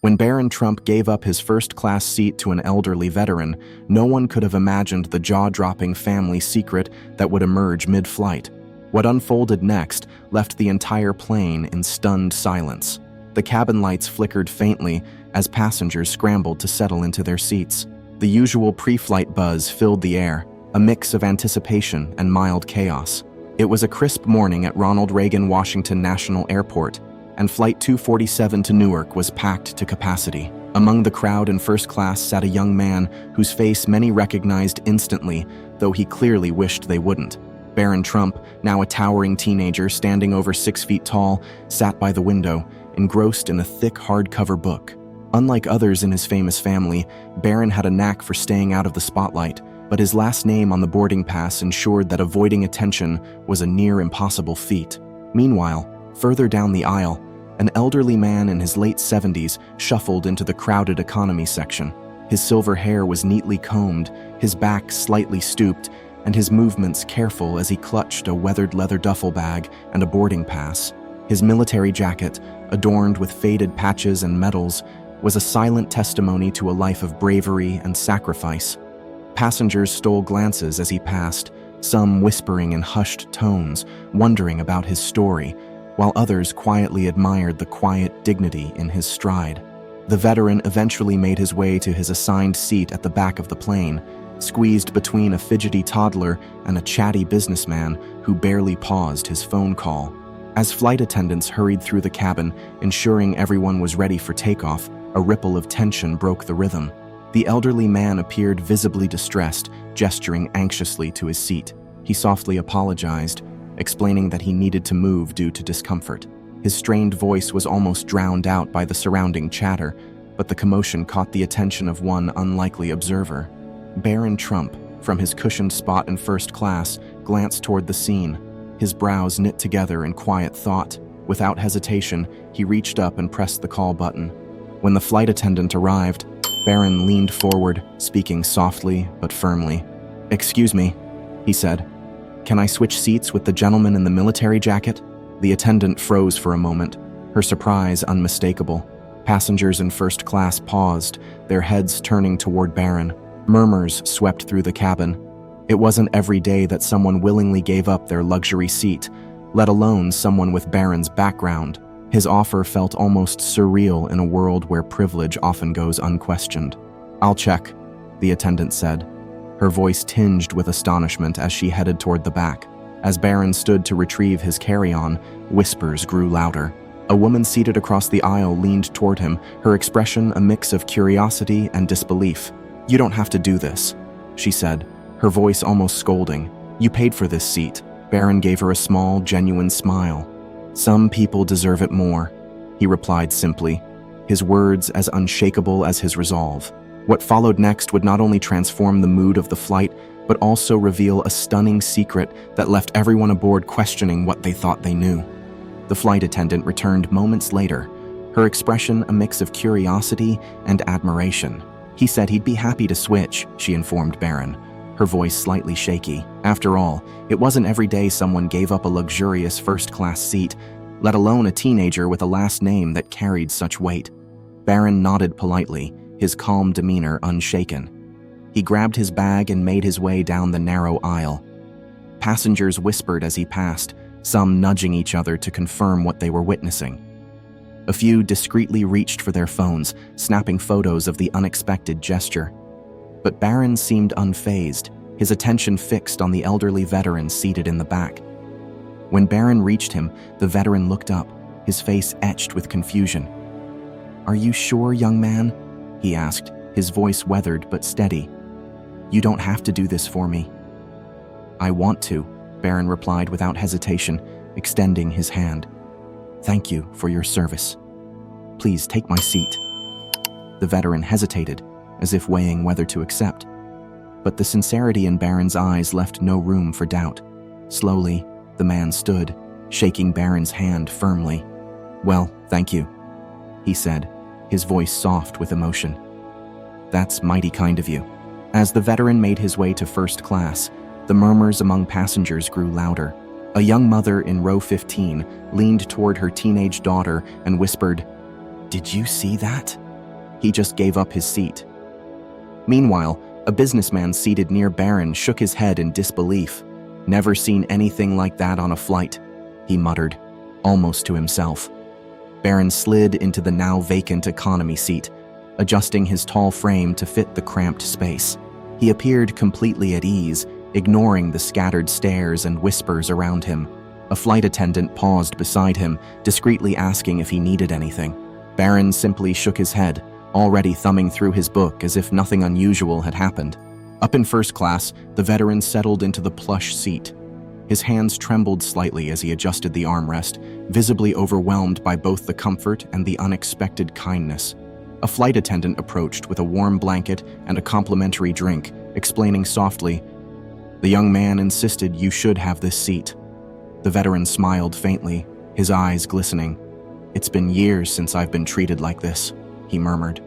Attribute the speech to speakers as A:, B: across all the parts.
A: When Barron Trump gave up his first-class seat to an elderly veteran, no one could have imagined the jaw-dropping family secret that would emerge mid-flight. What unfolded next left the entire plane in stunned silence. The cabin lights flickered faintly as passengers scrambled to settle into their seats. The usual pre-flight buzz filled the air, a mix of anticipation and mild chaos. It was a crisp morning at Ronald Reagan Washington National Airport, and Flight 247 to Newark was packed to capacity. Among the crowd in first class sat a young man whose face many recognized instantly, though he clearly wished they wouldn't. Barron Trump, now a towering teenager standing over 6 feet tall, sat by the window, engrossed in a thick hardcover book. Unlike others in his famous family, Barron had a knack for staying out of the spotlight, but his last name on the boarding pass ensured that avoiding attention was a near impossible feat. Meanwhile, further down the aisle, an elderly man in his late 70s shuffled into the crowded economy section. His silver hair was neatly combed, his back slightly stooped, and his movements careful as he clutched a weathered leather duffel bag and a boarding pass. His military jacket, adorned with faded patches and medals, was a silent testimony to a life of bravery and sacrifice. Passengers stole glances as he passed, some whispering in hushed tones, wondering about his story, while others quietly admired the quiet dignity in his stride. The veteran eventually made his way to his assigned seat at the back of the plane, squeezed between a fidgety toddler and a chatty businessman who barely paused his phone call. As flight attendants hurried through the cabin, ensuring everyone was ready for takeoff, a ripple of tension broke the rhythm. The elderly man appeared visibly distressed, gesturing anxiously to his seat. He softly apologized, explaining that he needed to move due to discomfort. His strained voice was almost drowned out by the surrounding chatter, but the commotion caught the attention of one unlikely observer. Barron Trump, from his cushioned spot in first class, glanced toward the scene, his brows knit together in quiet thought. Without hesitation, he reached up and pressed the call button. When the flight attendant arrived, Barron leaned forward, speaking softly but firmly. "Excuse me," he said. "Can I switch seats with the gentleman in the military jacket?" The attendant froze for a moment, her surprise unmistakable. Passengers in first class paused, their heads turning toward Barron. Murmurs swept through the cabin. It wasn't every day that someone willingly gave up their luxury seat, let alone someone with Barron's background. His offer felt almost surreal in a world where privilege often goes unquestioned. "I'll check," the attendant said, her voice tinged with astonishment as she headed toward the back. As Barron stood to retrieve his carry-on, whispers grew louder. A woman seated across the aisle leaned toward him, her expression a mix of curiosity and disbelief. "You don't have to do this," she said, her voice almost scolding. "You paid for this seat." Barron gave her a small, genuine smile. "Some people deserve it more," he replied simply, his words as unshakable as his resolve. What followed next would not only transform the mood of the flight, but also reveal a stunning secret that left everyone aboard questioning what they thought they knew. The flight attendant returned moments later, her expression a mix of curiosity and admiration. "He said he'd be happy to switch," she informed Barron, her voice slightly shaky. After all, it wasn't every day someone gave up a luxurious first-class seat, let alone a teenager with a last name that carried such weight. Barron nodded politely, his calm demeanor unshaken. He grabbed his bag and made his way down the narrow aisle. Passengers whispered as he passed, some nudging each other to confirm what they were witnessing. A few discreetly reached for their phones, snapping photos of the unexpected gesture. But Barron seemed unfazed, his attention fixed on the elderly veteran seated in the back. When Barron reached him, the veteran looked up, his face etched with confusion. "Are you sure, young man?" he asked, his voice weathered but steady. "You don't have to do this for me." "I want to," Barron replied without hesitation, extending his hand. "Thank you for your service. Please take my seat." The veteran hesitated, as if weighing whether to accept. But the sincerity in Barron's eyes left no room for doubt. Slowly, the man stood, shaking Barron's hand firmly. "Well, thank you," he said, his voice soft with emotion. "That's mighty kind of you." As the veteran made his way to first class, the murmurs among passengers grew louder. A young mother in row 15 leaned toward her teenage daughter and whispered, "Did you see that?" He just gave up his seat. Meanwhile, a businessman seated near Barron shook his head in disbelief. "Never seen anything like that on a flight," he muttered, almost to himself. Barron slid into the now vacant economy seat, adjusting his tall frame to fit the cramped space. He appeared completely at ease, ignoring the scattered stares and whispers around him. A flight attendant paused beside him, discreetly asking if he needed anything. Barron simply shook his head, already thumbing through his book as if nothing unusual had happened. Up in first class, the veteran settled into the plush seat. His hands trembled slightly as he adjusted the armrest, visibly overwhelmed by both the comfort and the unexpected kindness. A flight attendant approached with a warm blanket and a complimentary drink, explaining softly, "The young man insisted you should have this seat." The veteran smiled faintly, his eyes glistening. "It's been years since I've been treated like this," he murmured.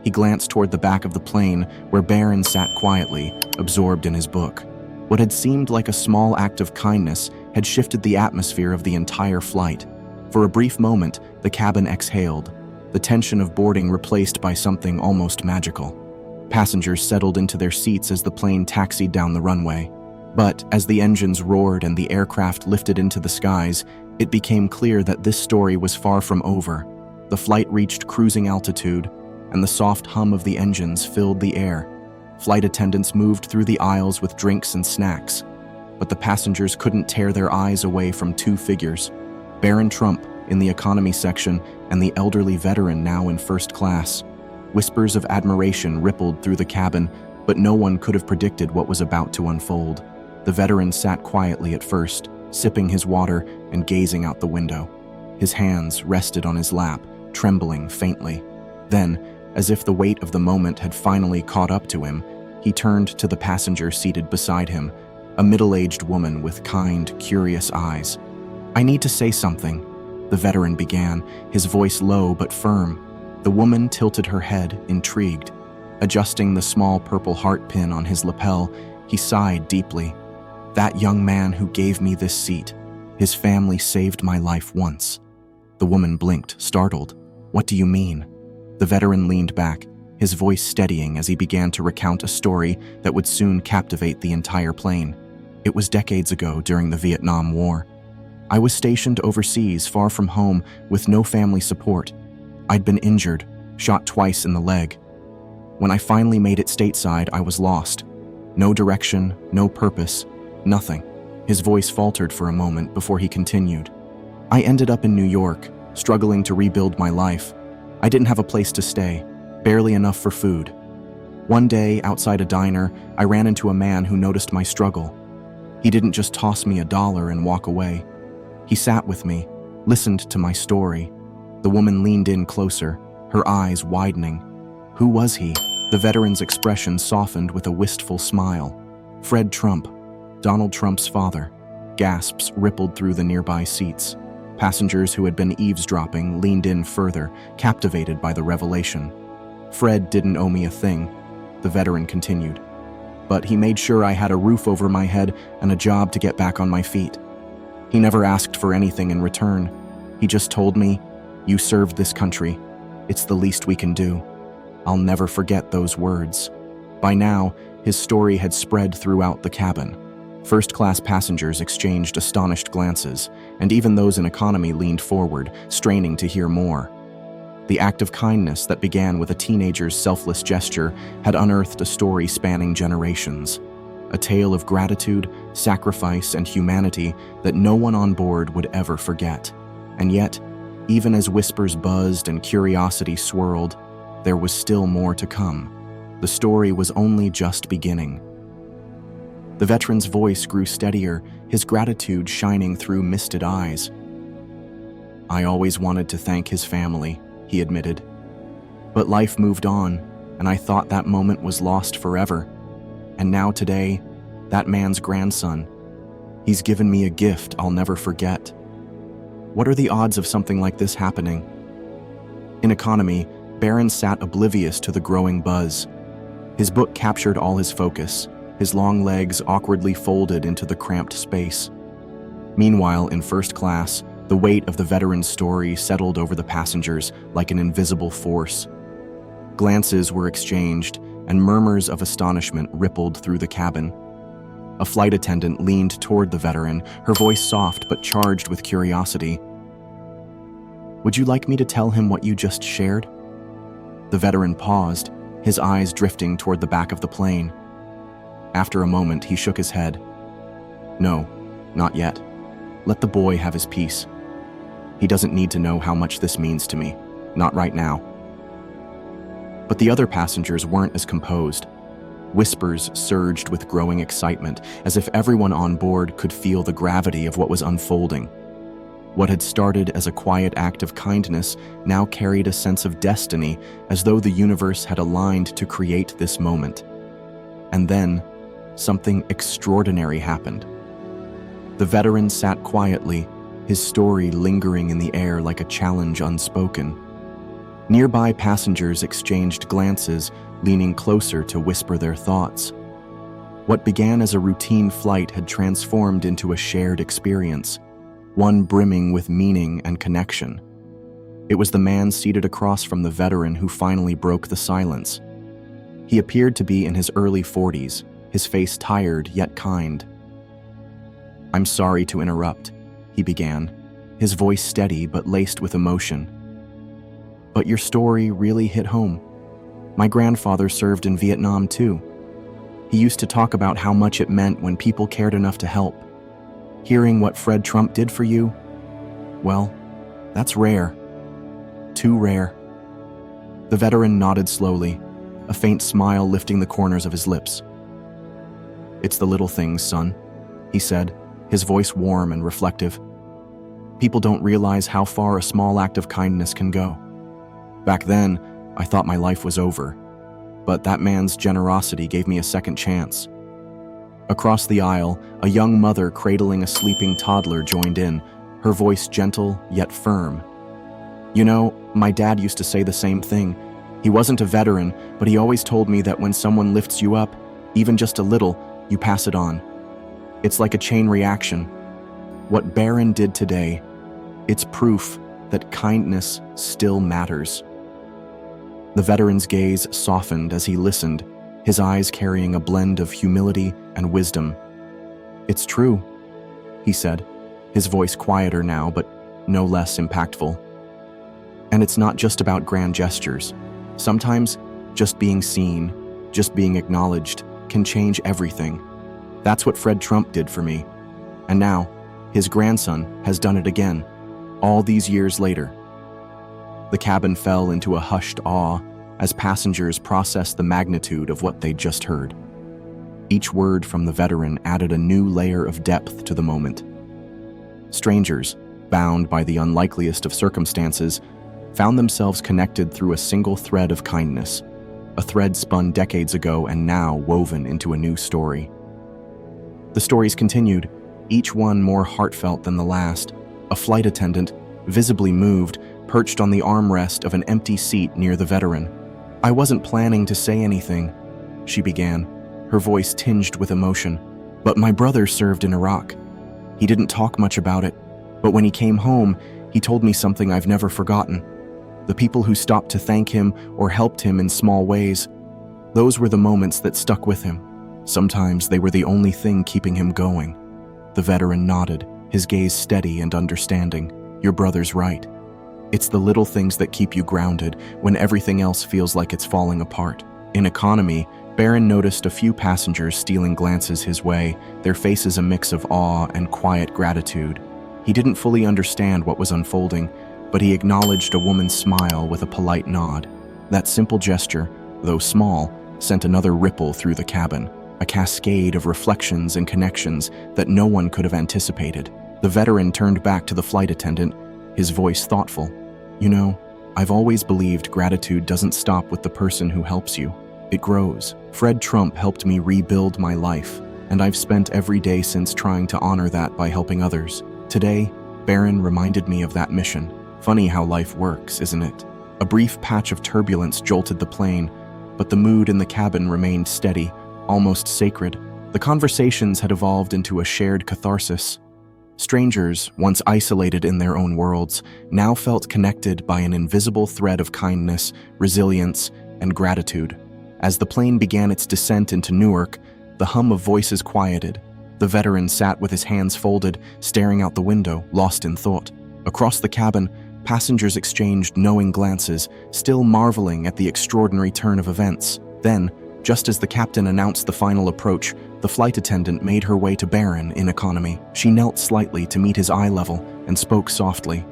A: He glanced toward the back of the plane, where Barron sat quietly, absorbed in his book. What had seemed like a small act of kindness had shifted the atmosphere of the entire flight. For a brief moment, the cabin exhaled, the tension of boarding replaced by something almost magical. Passengers settled into their seats as the plane taxied down the runway. But as the engines roared and the aircraft lifted into the skies, it became clear that this story was far from over. The flight reached cruising altitude, and the soft hum of the engines filled the air. Flight attendants moved through the aisles with drinks and snacks. But the passengers couldn't tear their eyes away from two figures: Barron Trump in the economy section and the elderly veteran now in first class. Whispers of admiration rippled through the cabin, but no one could have predicted what was about to unfold. The veteran sat quietly at first, sipping his water and gazing out the window. His hands rested on his lap, trembling faintly. Then, as if the weight of the moment had finally caught up to him, he turned to the passenger seated beside him, a middle-aged woman with kind, curious eyes. "I need to say something," the veteran began, his voice low but firm. The woman tilted her head, intrigued. Adjusting the small purple heart pin on his lapel, he sighed deeply. "That young man who gave me this seat, his family saved my life once." The woman blinked, startled. "What do you mean?" The veteran leaned back, his voice steadying as he began to recount a story that would soon captivate the entire plane. "It was decades ago during the Vietnam War. I was stationed overseas, far from home, with no family support. I'd been injured, shot twice in the leg. When I finally made it stateside, I was lost. No direction, no purpose, nothing." His voice faltered for a moment before he continued. "I ended up in New York, struggling to rebuild my life. I didn't have a place to stay, barely enough for food. One day, outside a diner, I ran into a man who noticed my struggle. He didn't just toss me $1 and walk away. He sat with me, listened to my story." The woman leaned in closer, her eyes widening. "Who was he?" The veteran's expression softened with a wistful smile. "Fred Trump, Donald Trump's father." Gasps rippled through the nearby seats. Passengers who had been eavesdropping leaned in further, captivated by the revelation. "Fred didn't owe me a thing," the veteran continued. "But he made sure I had a roof over my head and a job to get back on my feet. He never asked for anything in return. He just told me, 'You served this country. It's the least we can do.' I'll never forget those words." By now, his story had spread throughout the cabin. First-class passengers exchanged astonished glances, and even those in economy leaned forward, straining to hear more. The act of kindness that began with a teenager's selfless gesture had unearthed a story spanning generations. A tale of gratitude, sacrifice, and humanity that no one on board would ever forget. And yet, even as whispers buzzed and curiosity swirled, there was still more to come. The story was only just beginning. The veteran's voice grew steadier, his gratitude shining through misted eyes. "I always wanted to thank his family," he admitted. "But life moved on, and I thought that moment was lost forever. And now today, that man's grandson, he's given me a gift I'll never forget." What are the odds of something like this happening? In economy, Barron sat oblivious to the growing buzz. His book captured all his focus, his long legs awkwardly folded into the cramped space. Meanwhile, in first class, the weight of the veteran's story settled over the passengers like an invisible force. Glances were exchanged, and murmurs of astonishment rippled through the cabin. A flight attendant leaned toward the veteran, her voice soft but charged with curiosity. "Would you like me to tell him what you just shared?" The veteran paused, his eyes drifting toward the back of the plane. After a moment, he shook his head. "No, not yet. Let the boy have his peace. He doesn't need to know how much this means to me, not right now." But the other passengers weren't as composed. Whispers surged with growing excitement, as if everyone on board could feel the gravity of what was unfolding. What had started as a quiet act of kindness now carried a sense of destiny, as though the universe had aligned to create this moment. And then, something extraordinary happened. The veteran sat quietly, his story lingering in the air like a challenge unspoken. Nearby passengers exchanged glances, leaning closer to whisper their thoughts. What began as a routine flight had transformed into a shared experience, one brimming with meaning and connection. It was the man seated across from the veteran who finally broke the silence. He appeared to be in his early 40s, his face tired yet kind. "I'm sorry to interrupt," he began, his voice steady but laced with emotion. "But your story really hit home. My grandfather served in Vietnam too. He used to talk about how much it meant when people cared enough to help. Hearing what Fred Trump did for you, well, that's rare. Too rare." The veteran nodded slowly, a faint smile lifting the corners of his lips. "It's the little things, son," he said, his voice warm and reflective. "People don't realize how far a small act of kindness can go. Back then, I thought my life was over, but that man's generosity gave me a second chance." Across the aisle, a young mother cradling a sleeping toddler joined in, her voice gentle yet firm. "You know, my dad used to say the same thing. He wasn't a veteran, but he always told me that when someone lifts you up, even just a little, you pass it on. It's like a chain reaction. What Barron did today, it's proof that kindness still matters." The veteran's gaze softened as he listened, his eyes carrying a blend of humility and wisdom. "It's true," he said, his voice quieter now but no less impactful. "And it's not just about grand gestures. Sometimes just being seen, just being acknowledged, can change everything. That's what Fred Trump did for me. And now, his grandson has done it again, all these years later." The cabin fell into a hushed awe as passengers processed the magnitude of what they'd just heard. Each word from the veteran added a new layer of depth to the moment. Strangers, bound by the unlikeliest of circumstances, found themselves connected through a single thread of kindness, a thread spun decades ago and now woven into a new story. The stories continued, each one more heartfelt than the last. A flight attendant, visibly moved, perched on the armrest of an empty seat near the veteran. "I wasn't planning to say anything," she began, her voice tinged with emotion. "But my brother served in Iraq. He didn't talk much about it, but when he came home, he told me something I've never forgotten. The people who stopped to thank him or helped him in small ways, those were the moments that stuck with him. Sometimes they were the only thing keeping him going." The veteran nodded, his gaze steady and understanding. "Your brother's right. It's the little things that keep you grounded when everything else feels like it's falling apart." In economy, Barron noticed a few passengers stealing glances his way, their faces a mix of awe and quiet gratitude. He didn't fully understand what was unfolding, but he acknowledged a woman's smile with a polite nod. That simple gesture, though small, sent another ripple through the cabin, a cascade of reflections and connections that no one could have anticipated. The veteran turned back to the flight attendant, his voice thoughtful. "You know, I've always believed gratitude doesn't stop with the person who helps you. It grows. Fred Trump helped me rebuild my life, and I've spent every day since trying to honor that by helping others. Today, Barron reminded me of that mission. Funny how life works, isn't it?" A brief patch of turbulence jolted the plane, but the mood in the cabin remained steady, almost sacred. The conversations had evolved into a shared catharsis. Strangers, once isolated in their own worlds, now felt connected by an invisible thread of kindness, resilience, and gratitude. As the plane began its descent into Newark, the hum of voices quieted. The veteran sat with his hands folded, staring out the window, lost in thought. Across the cabin, passengers exchanged knowing glances, still marveling at the extraordinary turn of events. Then, just as the captain announced the final approach, the flight attendant made her way to Barron in economy. She knelt slightly to meet his eye level and spoke softly.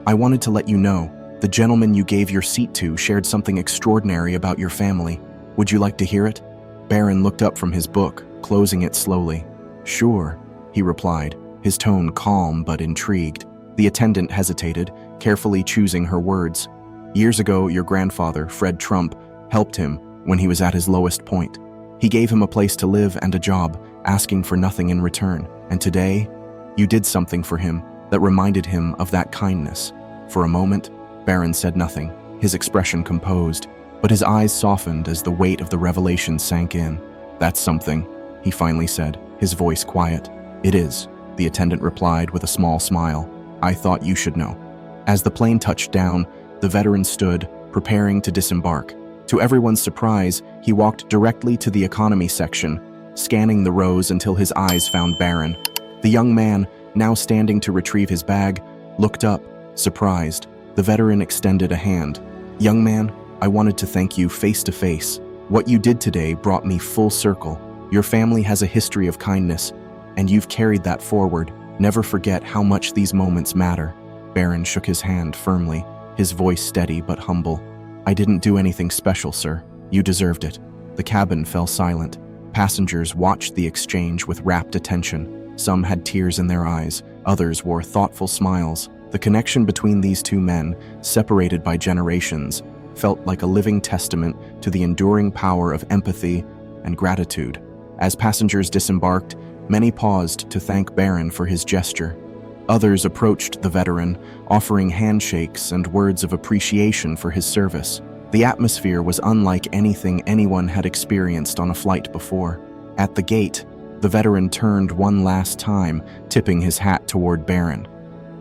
A: "I wanted to let you know, the gentleman you gave your seat to shared something extraordinary about your family. Would you like to hear it?" Barron looked up from his book, closing it slowly. "Sure," he replied, his tone calm but intrigued. The attendant hesitated, carefully choosing her words. "Years ago, your grandfather, Fred Trump, helped him when he was at his lowest point. He gave him a place to live and a job, asking for nothing in return. And today, you did something for him that reminded him of that kindness." For a moment, Barron said nothing, his expression composed, but his eyes softened as the weight of the revelation sank in. "That's something," he finally said, his voice quiet. "It is," the attendant replied with a small smile. "I thought you should know." As the plane touched down, the veteran stood, preparing to disembark. To everyone's surprise, he walked directly to the economy section, scanning the rows until his eyes found Barron. The young man, now standing to retrieve his bag, looked up, surprised. The veteran extended a hand. "Young man, I wanted to thank you face to face. What you did today brought me full circle. Your family has a history of kindness, and you've carried that forward. Never forget how much these moments matter." Barron shook his hand firmly, his voice steady but humble. "I didn't do anything special, sir. You deserved it." The cabin fell silent. Passengers watched the exchange with rapt attention. Some had tears in their eyes, others wore thoughtful smiles. The connection between these two men, separated by generations, felt like a living testament to the enduring power of empathy and gratitude. As passengers disembarked, many paused to thank Barron for his gesture. Others approached the veteran, offering handshakes and words of appreciation for his service. The atmosphere was unlike anything anyone had experienced on a flight before. At the gate, the veteran turned one last time, tipping his hat toward Barron.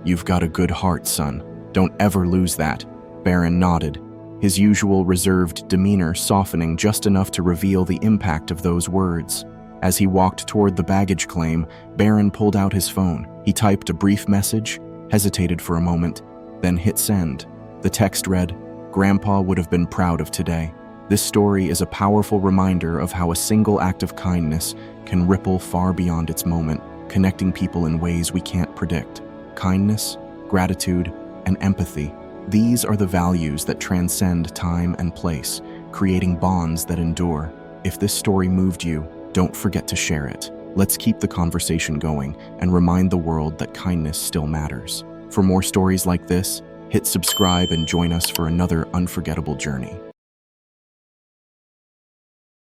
A: "You've got a good heart, son. Don't ever lose that." Barron nodded, his usual reserved demeanor softening just enough to reveal the impact of those words. As he walked toward the baggage claim, Barron pulled out his phone. He typed a brief message, hesitated for a moment, then hit send. The text read, "Grandpa would have been proud of today." This story is a powerful reminder of how a single act of kindness can ripple far beyond its moment, connecting people in ways we can't predict. Kindness, gratitude, and empathy. These are the values that transcend time and place, creating bonds that endure. If this story moved you, don't forget to share it. Let's keep the conversation going and remind the world that kindness still matters. For more stories like this, hit subscribe and join us for another unforgettable journey.